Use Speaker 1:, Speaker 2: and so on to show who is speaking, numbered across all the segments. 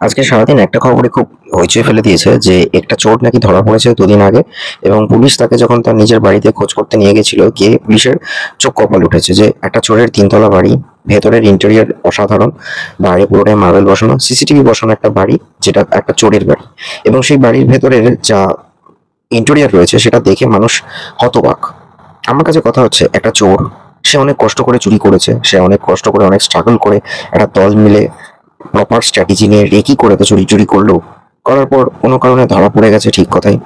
Speaker 1: আজকে সারাদিন একটা খবরে খুব হইচই ফেলে দিয়েছে যে একটা চোর নাকি ধরা পড়েছে দুদিন আগে। এবং পুলিশ তাকে যখন তার নিজের বাড়িতে খোঁজ করতে নিয়ে গেছিল, গিয়ে পুলিশের চোখ কপাল উঠেছে যে একটা চোরের তিনতলা বাড়ি, ভেতরের ইন্টেরিয়র অসাধারণ, বাইরে পুরোটাই মার্বেল বসানো, সিসিটিভি বসানো একটা বাড়ি, যেটা একটা চোরের বাড়ি। এবং সেই বাড়ির ভেতরের যা ইন্টেরিয়র রয়েছে সেটা দেখে মানুষ হতবাক। আমার কাছে কথা হচ্ছে, একটা চোর, সে অনেক কষ্ট করে চুরি করেছে, সে অনেক কষ্ট করে অনেক স্ট্রাগল করে একটা দল মিলে প্রপার স্ট্র্যাটেজি নিয়ে রেকি করে তো চুরি চুরি করলো। করার পর কোনো কারণে ধরা পড়ে গেছে, ঠিক কথাই।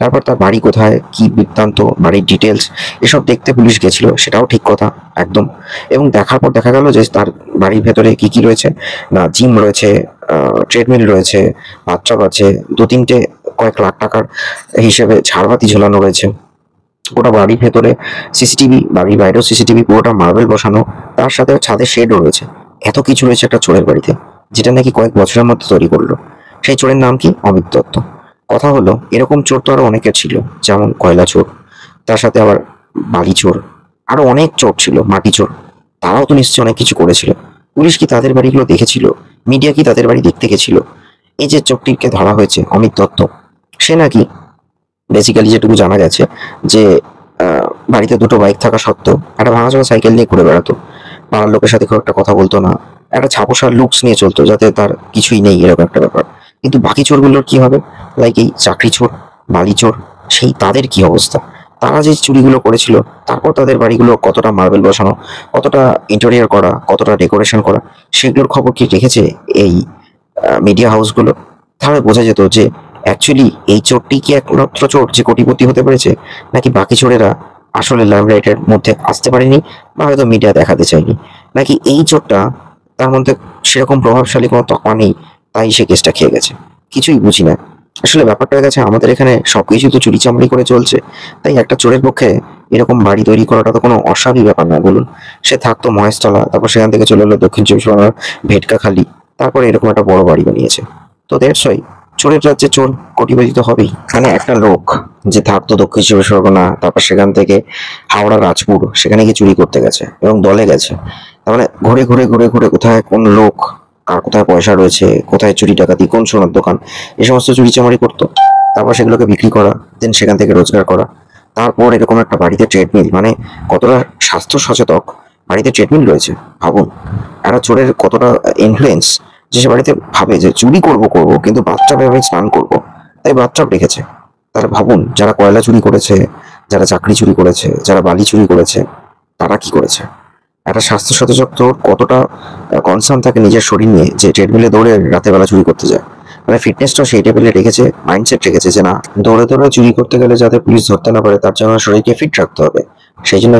Speaker 1: তারপর তার বাড়ি কোথায়, কি বৃত্তান্ত, বাড়ির ডিটেলস এসব দেখতে পুলিশ গেছিল, সেটাও ঠিক কথা একদম। এবং দেখার পর দেখা গেল যে তার বাড়ির ভেতরে কি কি রয়েছে, না জিম রয়েছে, ট্রেডমিল রয়েছে, বাথটাব আছে, দু তিনটে কয়েক লাখ টাকার হিসেবে ঝাড়বাতি ঝোলানো রয়েছে। গোটা বাড়ির ভেতরে সিসিটিভি, বাড়ির বাইরেও সিসিটিভি, পুরোটা মার্বেল বসানো, তার সাথে ছাদে শেডও রয়েছে। এত কিছু রয়েছে একটা চোরের বাড়িতে, যেটা নাকি কয়েক বছরের মধ্যে তৈরি করলো। সেই চোরের নাম কি? অমিত দত্ত। কথা হলো, এরকম চোর তো আরো অনেকের ছিল, যেমন কয়লা চোর, তার সাথে আবার বালি চোর, আরো অনেক চোর ছিল, মাটি চোর। তারাও তো নিশ্চয়ই অনেক কিছু করেছিল। পুলিশ কি তাদের বাড়িগুলো দেখেছিল? মিডিয়া কি তাদের বাড়ি দেখতে গেছিল? এই যে চোরটিকে ধরা হয়েছে অমিত দত্ত, সে নাকি বেসিক্যালি যেটুকু জানা গেছে যে বাড়িতে দুটো বাইক থাকা সত্ত্বেও একটা ভাঙাচোরা সাইকেল নিয়ে ঘুরে বেড়াতো। পাড়ার লোকের সাথে খুব একটা কথা বলতো না, একটা ছাপোষা লুকস নিয়ে চলতো, যাতে তার কিছুই নেই এরকম একটা ব্যাপার। কিন্তু বাকি চোরগুলোর কি হবে? লাইক এই চাকরি চোর, বালি চোর, সেই তাদের কি অবস্থা? তারা যে চুরিগুলো করেছিল, তারপর তাদের বাড়িগুলো কতটা মার্বেল বসানো, কতটা ইন্টেরিয়র করা, কতটা ডেকোরেশন করা, সেগুলোর খবর কি রেখেছে এই মিডিয়া হাউসগুলো? তাহলে বোঝা যেত যে অ্যাকচুয়ালি এই চোরটি কি একমাত্র চোর যে কোটিপতি হতে পেরেছে, নাকি বাকি চোরেরা আসলে লাইমলাইটের মধ্যে আসতে পারেনি, বা হয়তো মিডিয়া দেখাতে চায়নি, নাকি এই চোরটা, তার মধ্যে সেরকম প্রভাবশালী কোনো তকমা নেই, তাই সে কেসটা খেয়ে গেছে। কিছুই বুঝি না। আসলে ব্যাপারটা হয়ে গেছে, আমাদের এখানে সবকিছু তো চুরি চামড়ি করে চলছে। তাই একটা চোরের পক্ষে এরকম বাড়ি তৈরি করাটা তো কোনো অস্বাভাবিক ব্যাপার না, বলুন। সে থাকতো মহেশতলা, তারপর সেখান থেকে চলে এলো দক্ষিণ চব্বিশ পরগনার ভেটকাখালি, তারপরে এরকম একটা বড় বাড়ি বানিয়েছে। তো দ্যাটস ওয়াই চোরের রাজ্যে চোর কোটিপতি তো হবেই। মানে একটা লোক যে থাকতো দক্ষিণ চব্বিশ পরগনা, তারপর সেখান থেকে হাওড়া রাজপুর, সেখানে গিয়ে চুরি করতে গেছে এবং দলে গেছে। তার মানে ঘুরে ঘুরে ঘুরে ঘুরে কোথায় কোন লোক, কার কোথায় পয়সা রয়েছে, কোথায় চুরি ডাকাতি, কোন সোনার দোকান, এই সমস্ত চুরি চামারি করতো। তারপর সেগুলোকে বিক্রি করা, দেন সেখান থেকে রোজগার করা। তারপর এরকম একটা বাড়িতে ট্রেডমিল, মানে কতটা স্বাস্থ্য সচেতক বাড়িতে ট্রেডমিল রয়েছে, ভাবুন। একটা চোরের কতটা ইনফ্লুয়েন্স, যে সে বাড়িতে ভাবে যে চুরি করব করব, কিন্তু বাথটাবে আমি স্নান করব, তাই বাথটাব রেখেছে। তাহলে ভাবুন, যারা কয়লা চুরি করেছে, যারা চাকরি চুরি করেছে, যারা বালি চুরি করেছে, তারা কি করেছে। একটা স্বাস্থ্য সচেতক তো কতটা কনসার্ন থাকে নিজের শরীর নিয়ে, যে ট্রেডমিলে দৌড়ে রাতের বেলা চুরি করতে যায়। মানে ফিটনেসটাও সেই টেবিলে রেখেছে, মাইন্ডসেট রেখেছে যে না, দৌড়ে দৌড়ে চুরি করতে গেলে যাতে পুলিশ ধরতে না পারে, তার জন্য শরীরকে ফিট রাখতে হবে। সেই জন্য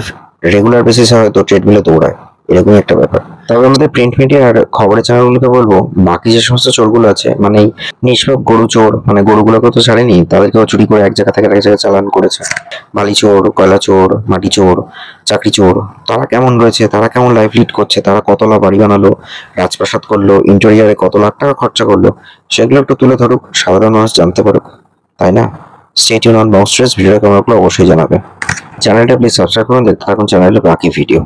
Speaker 1: রেগুলার বেসিসে হয়তো ট্রেডমিলে দৌড়ায়, এরকমই একটা ব্যাপার। তবে আমাদের প্রিন্ট মিডিয়া আর খবরের চ্যানেলগুলোকে বলবো, বাকি যে সমস্ত চোরগুলো আছে, মানে এই নিষ্পাপ গরু চোর, মানে গরুগুলোকে তো ছাড়েনি, তাদেরকেও চুরি করে এক জায়গা থেকে আরেক জায়গায় চালান করেছে। বালি চোর, কয়লা চোর, মাটি চোর, চাকরি চোর, তারা কেমন রয়েছে, তারা কেমন লাইফ লিড করছে, তারা কতলা বাড়ি বানালো, রাজপ্রাসাদ করলো, ইন্টেরিয়ারে কত লাখ টাকা খরচা করলো, সেগুলো একটু তুলে ধরুক, সাধারণ মানুষ জানতে পারুক, তাই না? Stay tune on bounce stress. ভিডিওটা কেমন লাগলো অবশ্যই জানাবে। চ্যানেলটা প্লিজ সাবস্ক্রাইব করুন, দেখতে থাকুন চ্যানেলের বাকি ভিডিও।